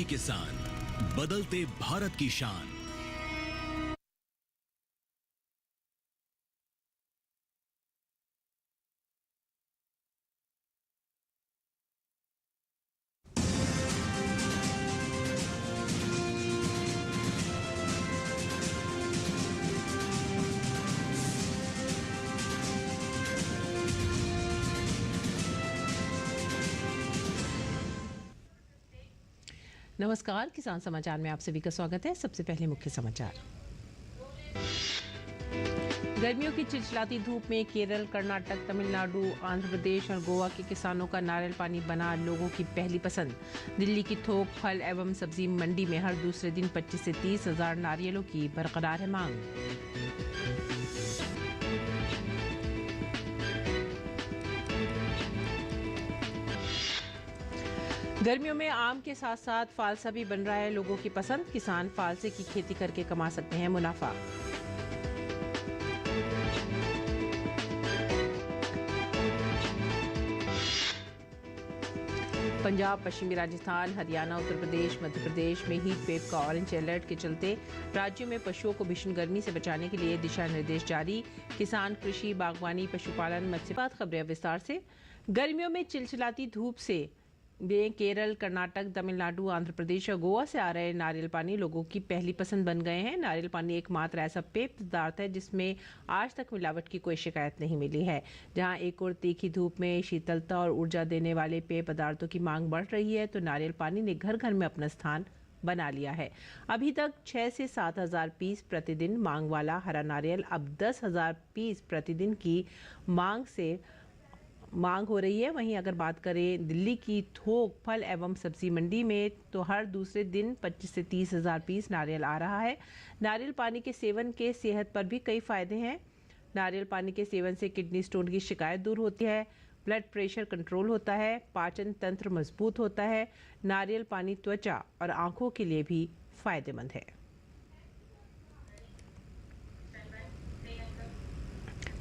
किसान, बदलते भारत की शान। नमस्कार, किसान समाचार में आप सभी का स्वागत है। सबसे पहले मुख्य समाचार। गर्मियों की चिलचिलाती धूप में केरल, कर्नाटक, तमिलनाडु, आंध्र प्रदेश और गोवा के किसानों का नारियल पानी बना लोगों की पहली पसंद। दिल्ली की थोक फल एवं सब्जी मंडी में हर दूसरे दिन 25 से 30 हजार नारियलों की बरकरार है मांग। गर्मियों में आम के साथ साथ फालसा भी बन रहा है लोगों की पसंद। किसान फालसे की खेती करके कमा सकते हैं मुनाफा। पंजाब, पश्चिमी राजस्थान, हरियाणा, उत्तर प्रदेश, मध्य प्रदेश में हीट वेव का ऑरेंज अलर्ट के चलते राज्यों में पशुओं को भीषण गर्मी से बचाने के लिए दिशा निर्देश जारी। किसान, कृषि, बागवानी, पशुपालन, मत्स्य। खबरें विस्तार से। गर्मियों में चिलचिलाती धूप से केरल, कर्नाटक, तमिलनाडु, आंध्र प्रदेश और गोवा से आ रहे नारियल पानी लोगों की पहली पसंद बन गए हैं। नारियल पानी एकमात्र ऐसा पेय पदार्थ है जिसमें आज तक मिलावट की कोई शिकायत नहीं मिली है। जहां एक और तीखी धूप में शीतलता और ऊर्जा देने वाले पेय पदार्थों की मांग बढ़ रही है, तो नारियल पानी ने घर घर में अपना स्थान बना लिया है। अभी तक 6 से 7 हजार पीस प्रतिदिन मांग वाला हरा नारियल अब 10 हजार पीस प्रतिदिन की मांग हो रही है। वहीं अगर बात करें दिल्ली की थोक फल एवं सब्जी मंडी में, तो हर दूसरे दिन 25 से 30 हजार पीस नारियल आ रहा है। नारियल पानी के सेवन के सेहत पर भी कई फायदे हैं। नारियल पानी के सेवन से किडनी स्टोन की शिकायत दूर होती है, ब्लड प्रेशर कंट्रोल होता है, पाचन तंत्र मजबूत होता है। नारियल पानी त्वचा और आंखों के लिए भी फायदेमंद है।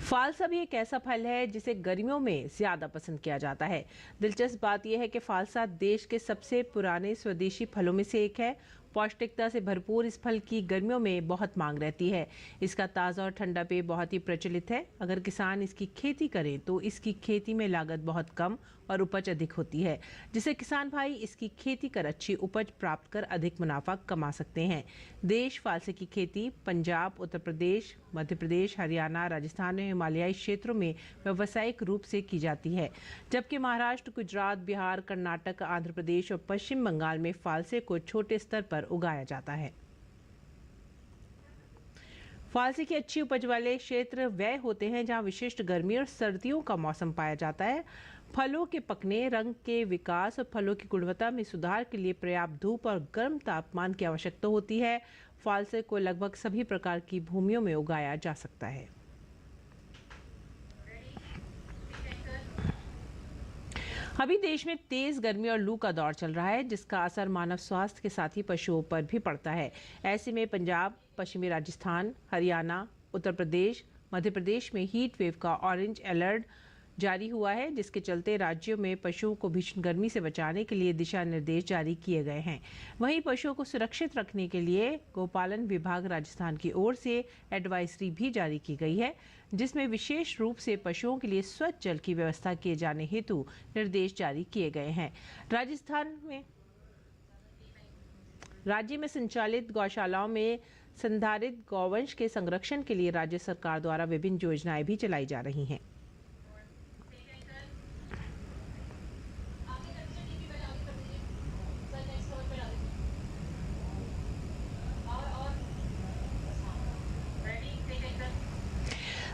फालसा भी एक ऐसा फल है जिसे गर्मियों में ज्यादा पसंद किया जाता है। दिलचस्प बात यह है कि फालसा देश के सबसे पुराने स्वदेशी फलों में से एक है। पौष्टिकता से भरपूर इस फल की गर्मियों में बहुत मांग रहती है। इसका ताज़ा और ठंडा पेय बहुत ही प्रचलित है। अगर किसान इसकी खेती करें तो इसकी खेती में लागत बहुत कम और उपज अधिक होती है, जिससे किसान भाई इसकी खेती कर अच्छी उपज प्राप्त कर अधिक मुनाफा कमा सकते हैं। देश फालसे की खेती पंजाब, उत्तर प्रदेश, मध्य प्रदेश, हरियाणा, राजस्थान में हिमालयी क्षेत्रों में व्यावसायिक रूप से की जाती है, जबकि महाराष्ट्र, गुजरात, बिहार, कर्नाटक, आंध्र प्रदेश और पश्चिम बंगाल में फालसे को छोटे स्तर पर उगाया जाता है। फालसे की अच्छी उपज वाले क्षेत्र वे होते हैं जहां विशिष्ट गर्मी और सर्दियों का मौसम पाया जाता है। फलों के पकने, रंग के विकास और फलों की गुणवत्ता में सुधार के लिए पर्याप्त धूप और गर्म तापमान की आवश्यकता होती है। फालसे को लगभग सभी प्रकार की भूमियों में उगाया जा सकता है। अभी देश में तेज गर्मी और लू का दौर चल रहा है, जिसका असर मानव स्वास्थ्य के साथ ही पशुओं पर भी पड़ता है। ऐसे में पंजाब, पश्चिमी राजस्थान, हरियाणा, उत्तर प्रदेश, मध्य प्रदेश में हीट वेव का ऑरेंज अलर्ट जारी हुआ है, जिसके चलते राज्यों में पशुओं को भीषण गर्मी से बचाने के लिए दिशा निर्देश जारी किए गए हैं। वहीं पशुओं को सुरक्षित रखने के लिए गोपालन विभाग राजस्थान की ओर से एडवाइजरी भी जारी की गई है, जिसमें विशेष रूप से पशुओं के लिए स्वच्छ जल की व्यवस्था किए जाने हेतु निर्देश जारी किए गए हैं। राज्य में संचालित गौशालाओं में संधारित गौवंश के संरक्षण के लिए राज्य सरकार द्वारा विभिन्न योजनाएं भी चलाई जा रही हैं।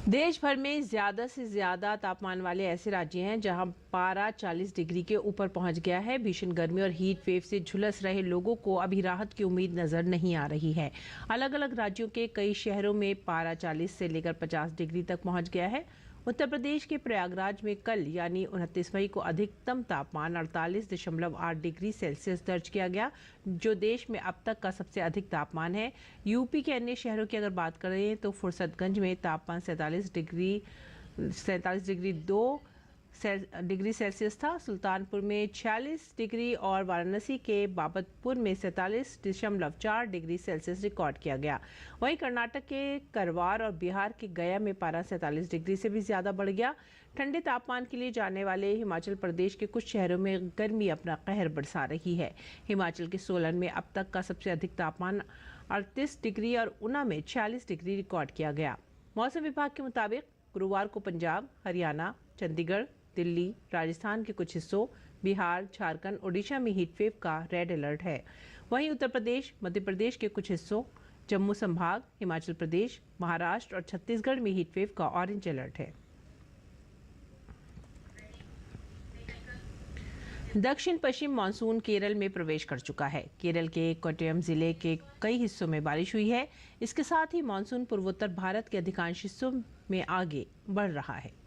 देश भर में ज्यादा से ज्यादा तापमान वाले ऐसे राज्य हैं जहां पारा 40 डिग्री के ऊपर पहुंच गया है। भीषण गर्मी और हीट वेव से झुलस रहे लोगों को अभी राहत की उम्मीद नजर नहीं आ रही है। अलग अलग राज्यों के कई शहरों में पारा 40 से लेकर 50 डिग्री तक पहुंच गया है। उत्तर प्रदेश के प्रयागराज में कल यानी 29 मई को अधिकतम तापमान 48.8 डिग्री सेल्सियस दर्ज किया गया, जो देश में अब तक का सबसे अधिक तापमान है। यूपी के अन्य शहरों की अगर बात करें तो फुर्सतगंज में तापमान 47 डिग्री 2, डिग्री सेल्सियस था। सुल्तानपुर में 46 डिग्री और वाराणसी के बाबतपुर में 47.4 डिग्री सेल्सियस रिकॉर्ड किया गया। वहीं कर्नाटक के करवार और बिहार के गया में पारा 47 डिग्री से भी ज़्यादा बढ़ गया। ठंडे तापमान के लिए जाने वाले हिमाचल प्रदेश के कुछ शहरों में गर्मी अपना कहर बरसा रही है। हिमाचल के सोलन में अब तक का सबसे अधिक तापमान 38 डिग्री और ऊना में 46 डिग्री रिकॉर्ड किया गया। मौसम विभाग के मुताबिक गुरुवार को पंजाब, हरियाणा, चंडीगढ़, दिल्ली, राजस्थान के कुछ हिस्सों, बिहार, झारखंड, ओडिशा में हीट वेव का रेड अलर्ट है। वहीं उत्तर प्रदेश, मध्य प्रदेश के कुछ हिस्सों, जम्मू संभाग, हिमाचल प्रदेश, महाराष्ट्र और छत्तीसगढ़ में हीट वेव का ऑरेंज अलर्ट है। दक्षिण पश्चिम मानसून केरल में प्रवेश कर चुका है। केरल के कोट्टयम जिले के कई हिस्सों में बारिश हुई है। इसके साथ ही मानसून पूर्वोत्तर भारत के अधिकांश हिस्सों में आगे बढ़ रहा है।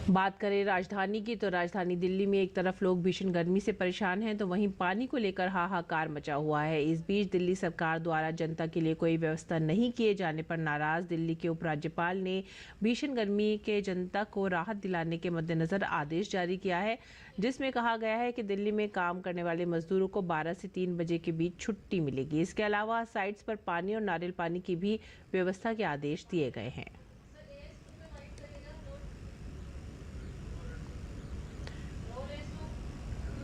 बात करें राजधानी की, तो राजधानी दिल्ली में एक तरफ लोग भीषण गर्मी से परेशान हैं, तो वहीं पानी को लेकर हाहाकार मचा हुआ है। इस बीच दिल्ली सरकार द्वारा जनता के लिए कोई व्यवस्था नहीं किए जाने पर नाराज दिल्ली के उपराज्यपाल ने भीषण गर्मी के जनता को राहत दिलाने के मद्देनजर आदेश जारी किया है, जिसमें कहा गया है कि दिल्ली में काम करने वाले मजदूरों को 12 से 3 बजे के बीच छुट्टी मिलेगी। इसके अलावा साइट्स पर पानी और नारियल पानी की भी व्यवस्था के आदेश दिए गए हैं।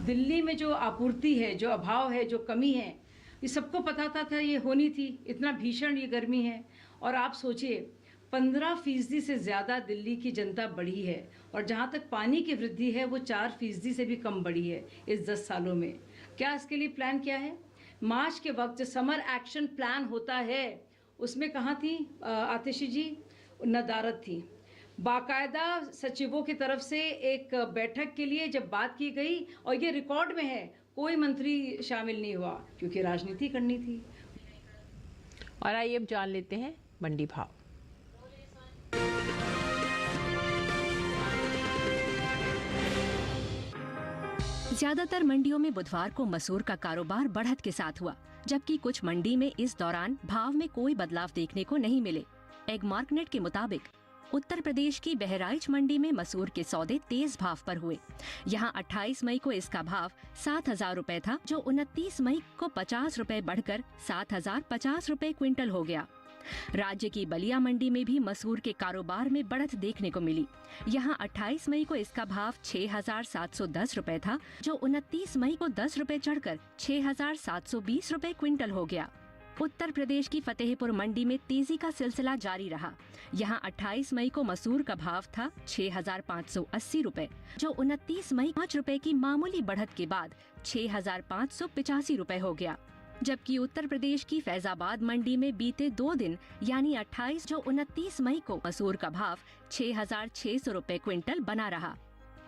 दिल्ली में जो आपूर्ति है, जो अभाव है, जो कमी है, ये सबको पता था ये होनी थी। इतना भीषण ये गर्मी है। और आप सोचिए 15% से ज़्यादा दिल्ली की जनता बढ़ी है और जहाँ तक पानी की वृद्धि है वो 4% से भी कम बढ़ी है इस 10 सालों में। क्या इसके लिए प्लान किया है? मार्च के वक्त जो समर एक्शन प्लान होता है उसमें कहाँ थी आतिशी जी? नदारत थी। बाकायदा सचिवों की तरफ से एक बैठक के लिए जब बात की गई और ये रिकॉर्ड में है, कोई मंत्री शामिल नहीं हुआ क्योंकि राजनीति करनी थी। और आइए अब जान लेते हैं मंडी भाव। ज्यादातर मंडियों में बुधवार को मसूर का कारोबार बढ़त के साथ हुआ, जबकि कुछ मंडी में इस दौरान भाव में कोई बदलाव देखने को नहीं मिले। एग मार्केट के मुताबिक उत्तर प्रदेश की बहराइच मंडी में मसूर के सौदे तेज भाव पर हुए। यहां 28 मई को इसका भाव 7,000 रुपए था, जो 29 मई को 50 रुपए बढ़कर 7,050 रुपए क्विंटल हो गया। राज्य की बलिया मंडी में भी मसूर के कारोबार में बढ़त देखने को मिली। यहां 28 मई को इसका भाव 6,710 रुपए था, जो 29 मई को 10 रुपए चढ़कर 6,720 रुपए क्विंटल हो गया। उत्तर प्रदेश की फतेहपुर मंडी में तेजी का सिलसिला जारी रहा। यहां 28 मई को मसूर का भाव था 6,580 रुपए, जो 29 मई 5 रुपए की मामूली बढ़त के बाद 6,585 रुपए हो गया। जबकि उत्तर प्रदेश की फैजाबाद मंडी में बीते 2 दिन यानी 28 जो 29 मई को मसूर का भाव 6,600 रुपए क्विंटल बना रहा।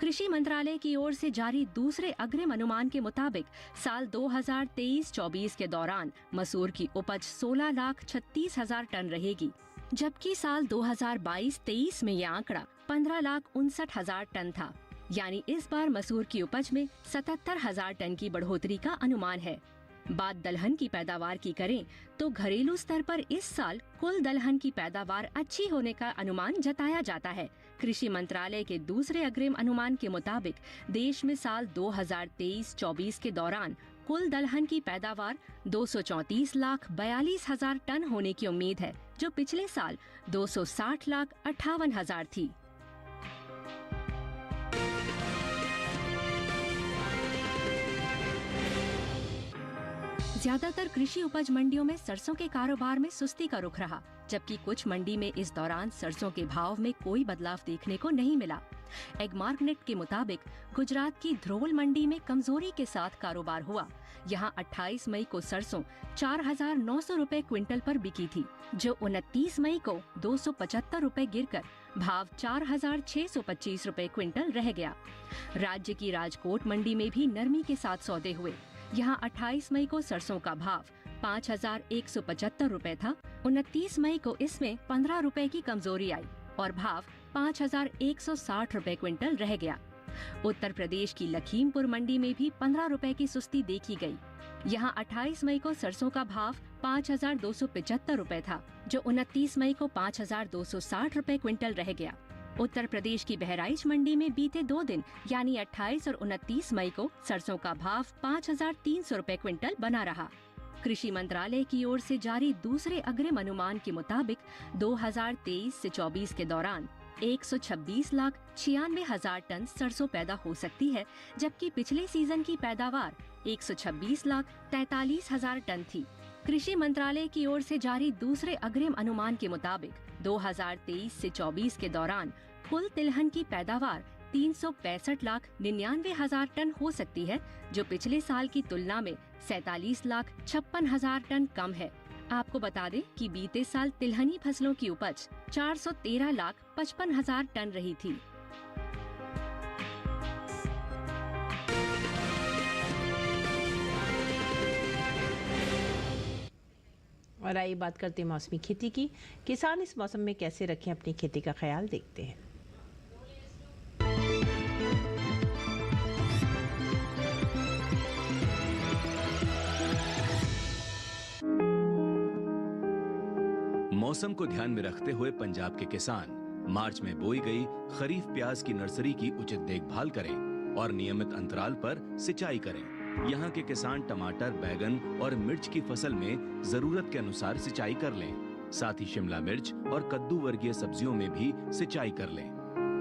कृषि मंत्रालय की ओर से जारी दूसरे अग्रिम अनुमान के मुताबिक साल 2023-24 के दौरान मसूर की उपज 16,36,000 टन रहेगी, जबकि साल 2022-23 में यह आंकड़ा 15,59,000 टन था। यानी इस बार मसूर की उपज में 77,000 टन की बढ़ोतरी का अनुमान है। बात दलहन की पैदावार की करें तो घरेलू स्तर पर इस साल कुल दलहन की पैदावार अच्छी होने का अनुमान जताया जाता है। कृषि मंत्रालय के दूसरे अग्रिम अनुमान के मुताबिक देश में साल 2023-24 के दौरान कुल दलहन की पैदावार 234,42,000 टन होने की उम्मीद है, जो पिछले साल 260,58,000 थी। ज्यादातर कृषि उपज मंडियों में सरसों के कारोबार में सुस्ती का रुख रहा, जबकि कुछ मंडी में इस दौरान सरसों के भाव में कोई बदलाव देखने को नहीं मिला। एग मार्केट के मुताबिक गुजरात की ध्रोल मंडी में कमजोरी के साथ कारोबार हुआ। यहां 28 मई को सरसों 4,900 रुपए क्विंटल पर बिकी थी, जो 29 मई को 275 रुपए गिरकर भाव 4,625 रुपए क्विंटल रह गया। राज्य की राजकोट मंडी में भी नरमी के साथ सौदे हुए। यहां 28 मई को सरसों का भाव 5,175 रुपए था। 29 मई को इसमें 15 रुपए की कमजोरी आई और भाव 5,160 रुपए क्विंटल रह गया। उत्तर प्रदेश की लखीमपुर मंडी में भी 15 रुपए की सुस्ती देखी गई। यहाँ 28 मई को सरसों का भाव 5,275 रुपए था, जो 29 मई को 5,260 रुपए क्विंटल रह गया। उत्तर प्रदेश की बहराइच मंडी में बीते 2 दिन यानी 28 और 29 मई को सरसों का भाव 5,300 रुपए क्विंटल बना रहा। कृषि मंत्रालय की ओर से जारी दूसरे अग्रिम अनुमान के मुताबिक 2023 से 24 के दौरान 126,96,000 टन सरसों पैदा हो सकती है, जबकि पिछले सीजन की पैदावार 126,43,000 टन थी। कृषि मंत्रालय की ओर से जारी दूसरे अग्रिम अनुमान के मुताबिक 2023 से 24 के दौरान कुल तिलहन की पैदावार 365,99,000 टन हो सकती है, जो पिछले साल की तुलना में 47,56,000 टन कम है। आपको बता दें कि बीते साल तिलहनी फसलों की उपज 413,55,000 टन रही थी। और आइए बात करते हैं मौसमी खेती की। किसान इस मौसम में कैसे रखें अपनी खेती का ख्याल, देखते हैं। मौसम को ध्यान में रखते हुए पंजाब के किसान मार्च में बोई गई खरीफ प्याज की नर्सरी की उचित देखभाल करें और नियमित अंतराल पर सिंचाई करें। यहाँ के किसान टमाटर, बैगन और मिर्च की फसल में जरूरत के अनुसार सिंचाई कर लें। साथ ही शिमला मिर्च और कद्दू वर्गीय सब्जियों में भी सिंचाई कर लें।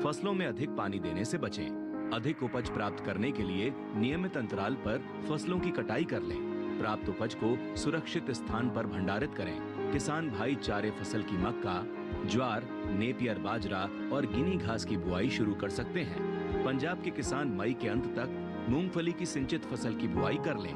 फसलों में अधिक पानी देने से बचें। अधिक उपज प्राप्त करने के लिए नियमित अंतराल पर फसलों की कटाई कर लें। प्राप्त उपज को सुरक्षित स्थान पर भंडारित करें। किसान भाई चारे फसल की मक्का, ज्वार, नेपियर बाजरा और गिनी घास की बुआई शुरू कर सकते हैं। पंजाब के किसान मई के अंत तक मूंगफली की सिंचित फसल की बुआई कर लें।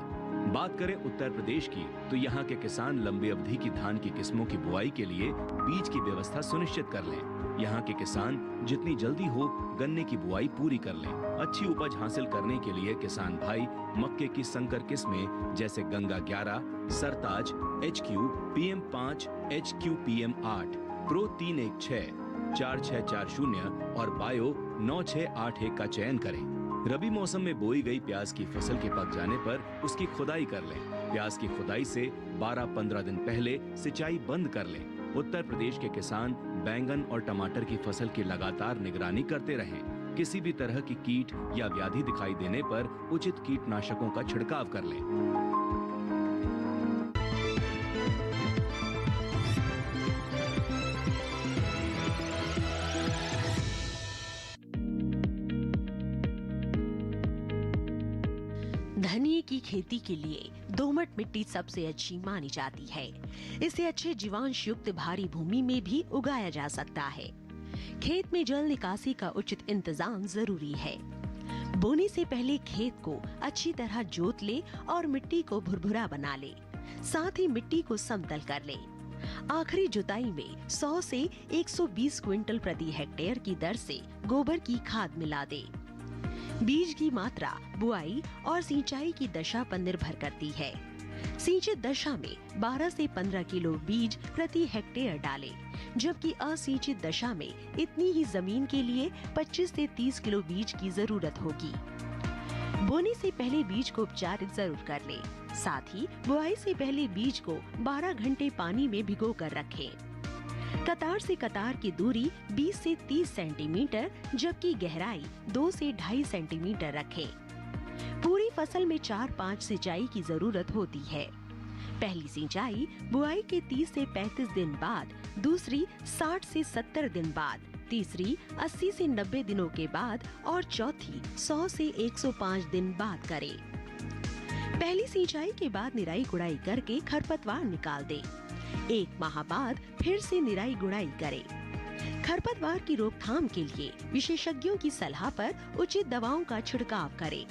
बात करें उत्तर प्रदेश की, तो यहाँ के किसान लंबी अवधि की धान की किस्मों की बुआई के लिए बीज की व्यवस्था सुनिश्चित कर लें। यहाँ के किसान जितनी जल्दी हो गन्ने की बुआई पूरी कर लें। अच्छी उपज हासिल करने के लिए किसान भाई मक्के की संकर किस्में जैसे गंगा 11, सरताज, HQ, PM5, HQ PM8, pro 316, 4640 और बायो 9681 का चयन करें। रबी मौसम में बोई गई प्याज की फसल के पक जाने पर उसकी खुदाई कर लें। प्याज की खुदाई से 12-15 दिन पहले सिंचाई बंद कर लें। उत्तर प्रदेश के किसान बैंगन और टमाटर की फसल की लगातार निगरानी करते रहें। किसी भी तरह की कीट या व्याधि दिखाई देने पर उचित कीटनाशकों का छिड़काव कर लें। धनिये की खेती के लिए दोमट मिट्टी सबसे अच्छी मानी जाती है। इसे अच्छे जीवांश युक्त भारी भूमि में भी उगाया जा सकता है। खेत में जल निकासी का उचित इंतजाम जरूरी है। बोने से पहले खेत को अच्छी तरह जोत ले और मिट्टी को भुरभुरा बना ले। साथ ही मिट्टी को समतल कर ले। आखिरी जुताई में 100 से 120 क्विंटल प्रति हेक्टेयर की दर से गोबर की खाद मिला दे। बीज की मात्रा बुआई और सिंचाई की दशा पर निर्भर करती है। सिंचित दशा में 12 से 15 किलो बीज प्रति हेक्टेयर डालें, जबकि असिंचित दशा में इतनी ही जमीन के लिए 25 से 30 किलो बीज की जरूरत होगी। बोने से पहले बीज को उपचारित जरूर कर लें। साथ ही बुआई से पहले बीज को 12 घंटे पानी में भिगो कर रखें। कतार से कतार की दूरी 20 से 30 सेंटीमीटर, जबकि गहराई 2 से 2.5 सेंटीमीटर रखें। पूरी फसल में 4-5 सिंचाई की जरूरत होती है। पहली सिंचाई बुआई के 30 से 35 दिन बाद, दूसरी 60 से 70 दिन बाद, तीसरी 80 से 90 दिनों के बाद और चौथी 100 से 105 दिन बाद करें। पहली सिंचाई के बाद निराई गुड़ाई करके खरपतवार निकाल दें। 1 माह बाद फिर से निराई गुड़ाई करें। खरपतवार की रोकथाम के लिए विशेषज्ञों की सलाह पर उचित दवाओं का छिड़काव करें।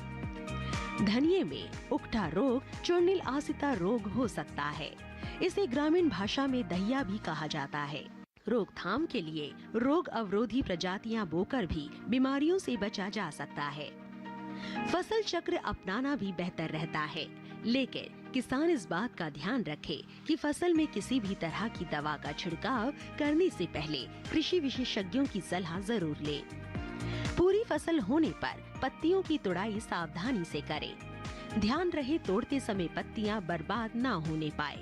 धनिये में उकठा रोग चूर्णिल आसिता रोग हो सकता है। इसे ग्रामीण भाषा में दहिया भी कहा जाता है। रोकथाम के लिए रोग अवरोधी प्रजातियां बोकर भी बीमारियों से बचा जा सकता है। फसल चक्र अपनाना भी बेहतर रहता है, लेकिन किसान इस बात का ध्यान रखे कि फसल में किसी भी तरह की दवा का छिड़काव करने से पहले कृषि विशेषज्ञों की सलाह जरूर ले। पूरी फसल होने पर पत्तियों की तुड़ाई सावधानी से करें। ध्यान रहे तोड़ते समय पत्तियां बर्बाद ना होने पाए।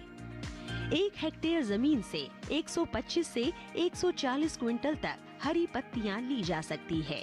1 हेक्टेयर जमीन से 125 से 140 क्विंटल तक हरी पत्तियां ली जा सकती है।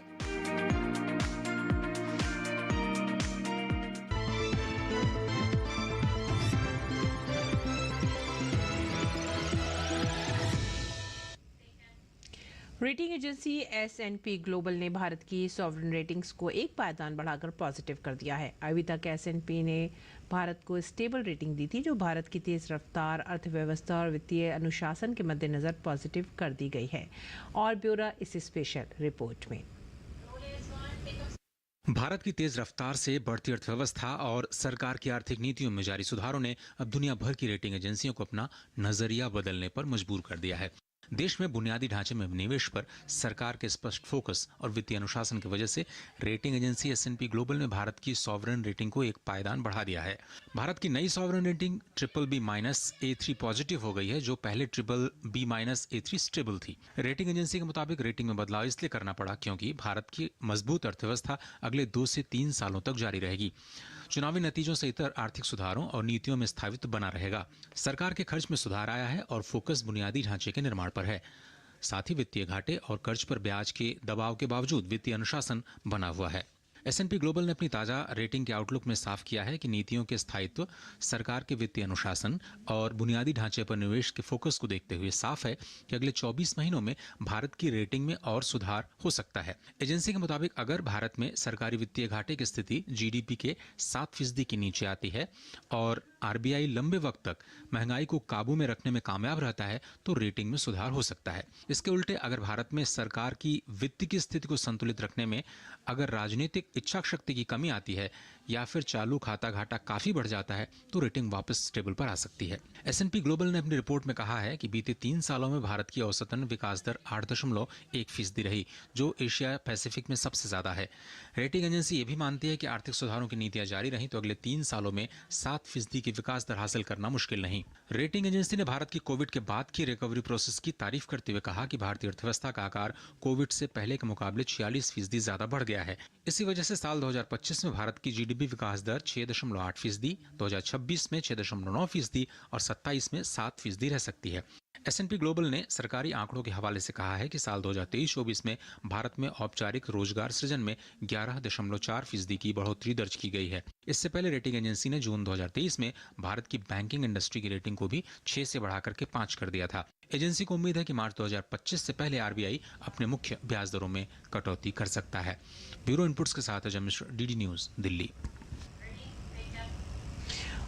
रेटिंग एजेंसी S&P ग्लोबल ने भारत की सॉवरेन रेटिंग्स को एक पायदान बढ़ाकर पॉजिटिव कर दिया है। अभी तक S&P ने भारत को स्टेबल रेटिंग दी थी, जो भारत की तेज रफ्तार, अर्थव्यवस्था और वित्तीय अनुशासन के मद्देनजर पॉजिटिव कर दी गई है। और ब्यौरा इस स्पेशल रिपोर्ट में। भारत की तेज रफ्तार से बढ़ती अर्थव्यवस्था और सरकार की आर्थिक नीतियों में जारी सुधारों ने अब दुनिया भर की रेटिंग एजेंसियों को अपना नजरिया बदलने पर मजबूर कर दिया है। देश में बुनियादी ढांचे में निवेश पर सरकार के स्पष्ट फोकस और वित्तीय अनुशासन की वजह से रेटिंग एजेंसी S&P ग्लोबल ने भारत की सॉवरेन रेटिंग को एक पायदान बढ़ा दिया है। भारत की नई सॉवरेन रेटिंग BBB-A3 पॉजिटिव हो गई है, जो पहले BBB-A3 स्टेबल थी। रेटिंग एजेंसी के मुताबिक रेटिंग में बदलाव इसलिए करना पड़ा क्योंकि भारत की मजबूत अर्थव्यवस्था अगले 2 से 3 सालों तक जारी रहेगी। चुनावी नतीजों से इतर आर्थिक सुधारों और नीतियों में स्थायित्व बना रहेगा। सरकार के खर्च में सुधार आया है और फोकस बुनियादी ढांचे के निर्माण पर है। साथ ही वित्तीय घाटे और कर्ज पर ब्याज के दबाव के बावजूद वित्तीय अनुशासन बना हुआ है। S&P ग्लोबल ने अपनी ताजा रेटिंग के आउटलुक में साफ किया है कि नीतियों के स्थायित्व, सरकार के वित्तीय अनुशासन और बुनियादी ढांचे पर निवेश के फोकस को देखते हुए साफ है कि अगले 24 महीनों में भारत की रेटिंग में और सुधार हो सकता है। एजेंसी के मुताबिक अगर भारत में सरकारी वित्तीय घाटे की स्थिति GDP के 7% के नीचे आती है और RBI लंबे वक्त तक महंगाई को काबू में रखने में कामयाब रहता है तो रेटिंग में सुधार हो सकता है। इसके उल्टे अगर भारत में सरकार की वित्त की स्थिति को संतुलित रखने में अगर राजनीतिक इच्छा शक्ति की कमी आती है या फिर चालू खाता घाटा काफी बढ़ जाता है तो रेटिंग वापस स्टेबल पर आ सकती है। S&P ग्लोबल ने अपनी रिपोर्ट में कहा है कि बीते 3 सालों में भारत की औसतन विकास दर 8.1% रही, जो एशिया पैसिफिक में सबसे ज्यादा है। रेटिंग एजेंसी ये भी मानती है कि आर्थिक सुधारों की नीतियां जारी रहीं तो अगले 3 सालों में 7% की विकास दर हासिल करना मुश्किल नहीं। रेटिंग एजेंसी ने भारत की कोविड के बाद की रिकवरी प्रोसेस की तारीफ करते हुए कहा कि भारतीय अर्थव्यवस्था का आकार कोविड से पहले के मुकाबले 46% ज्यादा बढ़ गया है। इसी वजह से साल 2025 में भारत की GDP विकास दर 6.8%, 2026 में 6.9% और 27 में 7% रह सकती है। S&P ग्लोबल ने सरकारी आंकड़ों के हवाले से कहा है कि साल 2023-24 में भारत में औपचारिक रोजगार सृजन में 11.4% की बढ़ोतरी दर्ज की गई है। इससे पहले रेटिंग एजेंसी ने जून 2023 में भारत की बैंकिंग इंडस्ट्री की रेटिंग को भी 6 से बढ़ाकर के 5 कर दिया था। एजेंसी को उम्मीद है कि मार्च 2025 से पहले RBI अपने मुख्य ब्याज दरों में कटौती कर सकता है। ब्यूरो इनपुट्स के साथ अजय मिश्र, DD न्यूज, दिल्ली।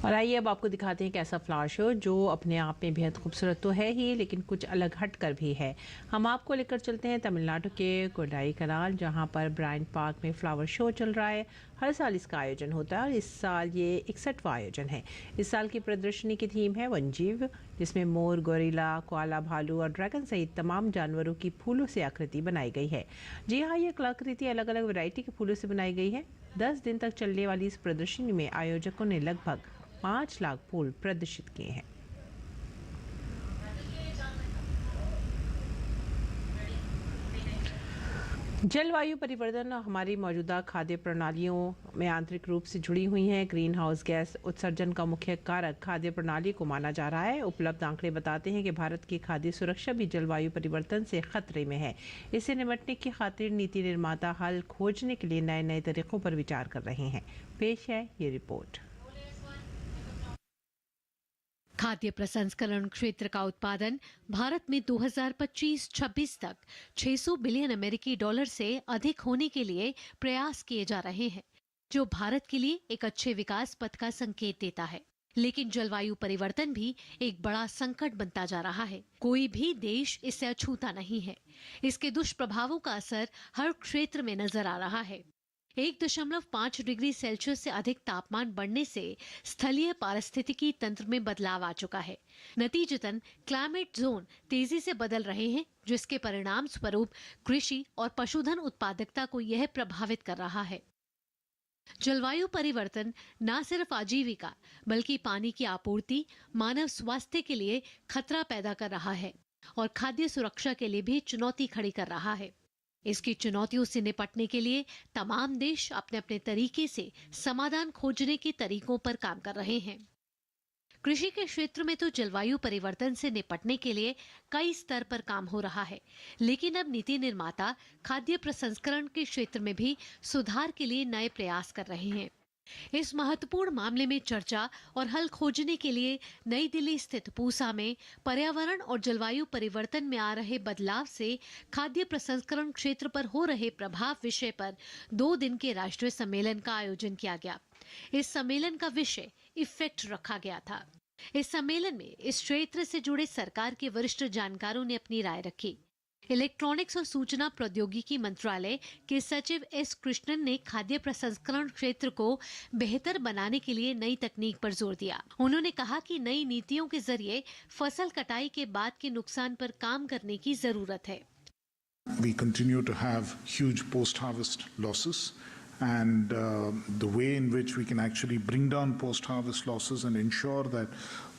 और आइए अब आपको दिखाते हैं एक ऐसा फ्लावर शो जो अपने आप में बेहद खूबसूरत तो है ही, लेकिन कुछ अलग हटकर भी है। हम आपको लेकर चलते हैं तमिलनाडु के कोडाई कनाल, जहां पर ब्रायंट पार्क में फ्लावर शो चल रहा है। हर साल इसका आयोजन होता है और इस साल ये 61वां आयोजन है। इस साल की प्रदर्शनी की थीम है वनजीव, जिसमें मोर, गोरिल्ला, कोआला, भालू और ड्रैगन सहित तमाम जानवरों की फूलों से आकृति बनाई गई है। जी हाँ, ये कलाकृति अलग अलग वैरायटी के फूलों से बनाई गई है। 10 दिन तक चलने वाली इस प्रदर्शनी में आयोजकों ने लगभग 5 लाख फूल प्रदर्शित किए हैं। जलवायु परिवर्तन हमारी मौजूदा खाद्य प्रणालियों में आंतरिक रूप से जुड़ी हुई हैं। ग्रीन हाउस गैस उत्सर्जन का मुख्य कारक खाद्य प्रणाली को माना जा रहा है। उपलब्ध आंकड़े बताते हैं कि भारत की खाद्य सुरक्षा भी जलवायु परिवर्तन से खतरे में है। इससे निपटने की खातिर नीति निर्माता हल खोजने के लिए नए नए तरीकों पर विचार कर रहे हैं। पेश है ये रिपोर्ट। खाद्य प्रसंस्करण क्षेत्र का उत्पादन भारत में 2025-26 तक 600 बिलियन अमेरिकी डॉलर से अधिक होने के लिए प्रयास किए जा रहे हैं, जो भारत के लिए एक अच्छे विकास पथ का संकेत देता है। लेकिन जलवायु परिवर्तन भी एक बड़ा संकट बनता जा रहा है। कोई भी देश इससे अछूता नहीं है। इसके दुष्प्रभावों का असर हर क्षेत्र में नजर आ रहा है। 1.5 डिग्री सेल्सियस से अधिक तापमान बढ़ने से स्थलीय पारिस्थितिकी तंत्र में बदलाव आ चुका है। नतीजतन क्लाइमेट जोन तेजी से बदल रहे हैं, जिसके परिणाम स्वरूप कृषि और पशुधन उत्पादकता को यह प्रभावित कर रहा है। जलवायु परिवर्तन न सिर्फ आजीविका बल्कि पानी की आपूर्ति, मानव स्वास्थ्य के लिए खतरा पैदा कर रहा है और खाद्य सुरक्षा के लिए भी चुनौती खड़ी कर रहा है। इसकी चुनौतियों से निपटने के लिए तमाम देश अपने अपने तरीके से समाधान खोजने के तरीकों पर काम कर रहे हैं। कृषि के क्षेत्र में तो जलवायु परिवर्तन से निपटने के लिए कई स्तर पर काम हो रहा है, लेकिन अब नीति निर्माता खाद्य प्रसंस्करण के क्षेत्र में भी सुधार के लिए नए प्रयास कर रहे हैं। इस महत्वपूर्ण मामले में चर्चा और हल खोजने के लिए नई दिल्ली स्थित पूसा में पर्यावरण और जलवायु परिवर्तन में आ रहे बदलाव से खाद्य प्रसंस्करण क्षेत्र पर हो रहे प्रभाव विषय पर 2 दिन के राष्ट्रीय सम्मेलन का आयोजन किया गया। इस सम्मेलन का विषय इफेक्ट रखा गया था। इस सम्मेलन में इस क्षेत्र से जुड़े सरकार के वरिष्ठ जानकारों ने अपनी राय रखी। इलेक्ट्रॉनिक्स और सूचना प्रौद्योगिकी मंत्रालय के सचिव एस कृष्णन ने खाद्य प्रसंस्करण क्षेत्र को बेहतर बनाने के लिए नई तकनीक पर जोर दिया। उन्होंने कहा कि नई नीतियों के जरिए फसल कटाई के बाद के नुकसान पर काम करने की जरूरत है। We continue to have huge post-harvest losses, and the way in which we can actually bring down post-harvest losses and ensure that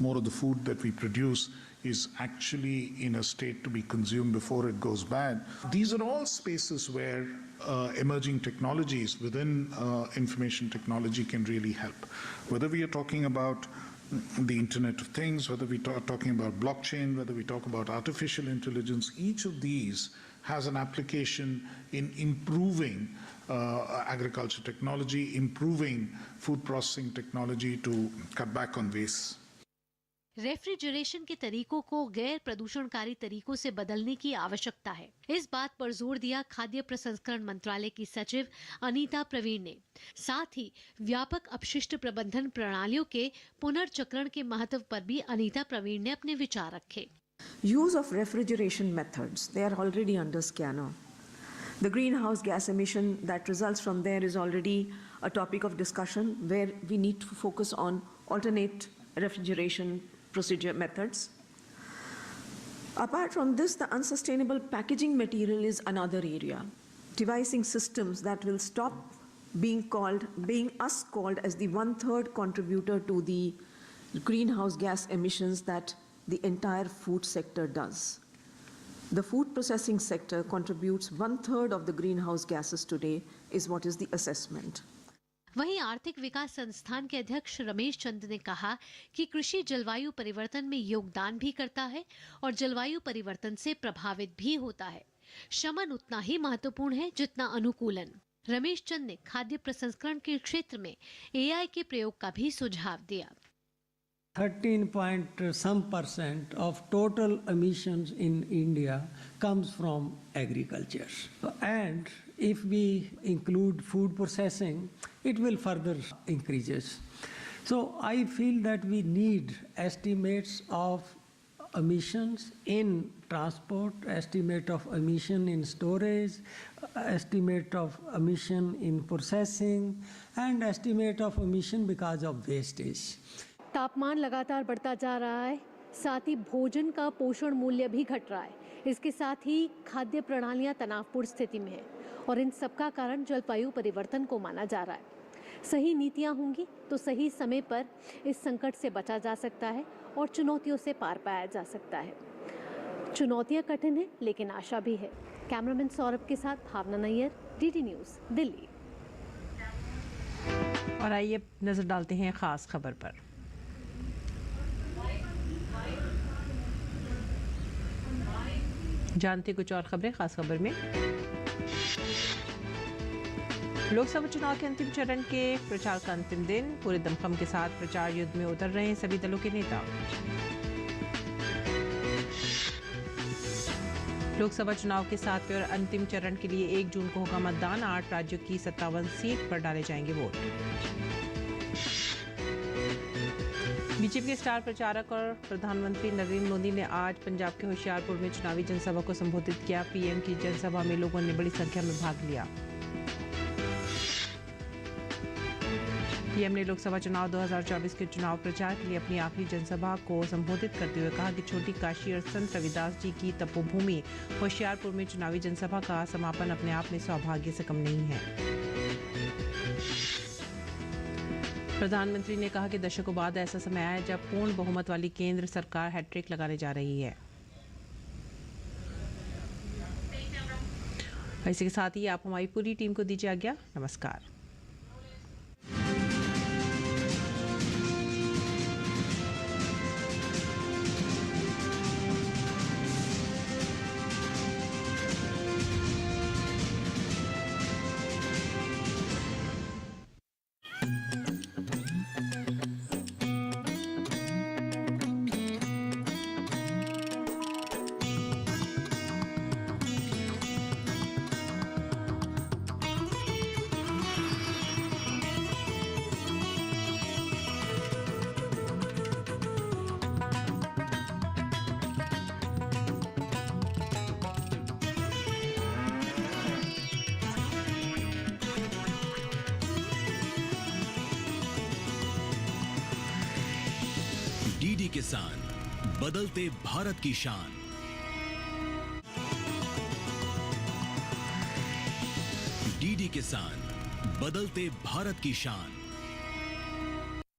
more of the food that we produce is actually in a state to be consumed before it goes bad. These are all spaces where emerging technologies within information technology can really help. Whether we are talking about the Internet of Things, whether we are talking about blockchain, whether we talk about artificial intelligence, each of these has an application in improving agriculture technology, improving food processing technology to cut back on waste. Refrigeration के तरीकों को गैर प्रदूषणकारी तरीकों से बदलने की आवश्यकता है। इस बात पर जोर दिया खाद्य प्रसंस्करण मंत्रालय की सचिव अनीता प्रवीण ने। साथ ही व्यापक अपशिष्ट प्रबंधन प्रणालियों के पुनर्चक्रण के महत्व पर भी अनीता प्रवीण ने अपने विचार रखे। Use of refrigeration methods, they are already under scanner. The greenhouse gas emission that results from there is already a topic of discussion where we need to focus on alternate refrigeration procedure methods. Apart from this, the unsustainable packaging material is another area. Devising systems that will stop being called as the 1/3 contributor to the greenhouse gas emissions that the entire food sector does. The food processing sector contributes 1/3 of the greenhouse gases today, is what is the assessment. वहीं आर्थिक विकास संस्थान के अध्यक्ष रमेश चंद ने कहा कि कृषि जलवायु परिवर्तन में योगदान भी करता है और जलवायु परिवर्तन से प्रभावित भी होता है। शमन उतना ही महत्वपूर्ण है जितना अनुकूलन। रमेश चंद ने खाद्य प्रसंस्करण के क्षेत्र में AI के प्रयोग का भी सुझाव दिया। 13% of total emissions in India comes from agriculture, and if we include food processing, it will further increases. So I feel that we need estimates of emissions in transport, estimate of emission in storage, estimate of emission in processing, and estimate of emission because of wastage. तापमान लगातार बढ़ता जा रहा है, साथ ही भोजन का पोषण मूल्य भी घट रहा है। इसके साथ ही खाद्य प्रणालियां तनावपूर्ण स्थिति में है और इन सबका कारण जलवायु परिवर्तन को माना जा रहा है। सही नीतियां होंगी तो सही समय पर इस संकट से बचा जा सकता है और चुनौतियों से पार पाया जा सकता है। चुनौतियां कठिन है लेकिन आशा भी है। कैमरामैन सौरभ के साथ भावना नैयर, DD न्यूज़, दिल्ली। और आइए नजर डालते हैं खास खबर पर। जानते कुछ और खबरें खास खबर में। लोकसभा चुनाव के अंतिम चरण के प्रचार का अंतिम दिन, पूरे दमखम के साथ प्रचार युद्ध में उतर रहे हैं सभी दलों के नेता। लोकसभा चुनाव के 7वें और अंतिम चरण के लिए 1 जून को होगा मतदान। 8 राज्यों की 57 सीट पर डाले जाएंगे वोट। बीजेपी के स्टार प्रचारक और प्रधानमंत्री नरेंद्र मोदी ने आज पंजाब के होशियारपुर में चुनावी जनसभा को संबोधित किया। पीएम की जनसभा में लोगों ने बड़ी संख्या में भाग लिया। पीएम ने लोकसभा चुनाव 2024 के चुनाव प्रचार के लिए अपनी आखिरी जनसभा को संबोधित करते हुए कहा कि छोटी काशी और संत रविदास जी की तपोभूमि होशियारपुर में चुनावी जनसभा का समापन अपने आप में सौभाग्य से कम नहीं है। प्रधानमंत्री ने कहा कि दशकों बाद ऐसा समय आया जब पूर्ण बहुमत वाली केंद्र सरकार हैट्रिक लगाने जा रही है। इसी के साथ ही आप हमारी पूरी टीम को दीजिए आज्ञा। नमस्कार। डीडी किसान, बदलते भारत की शान। डीडी किसान, बदलते भारत की शान।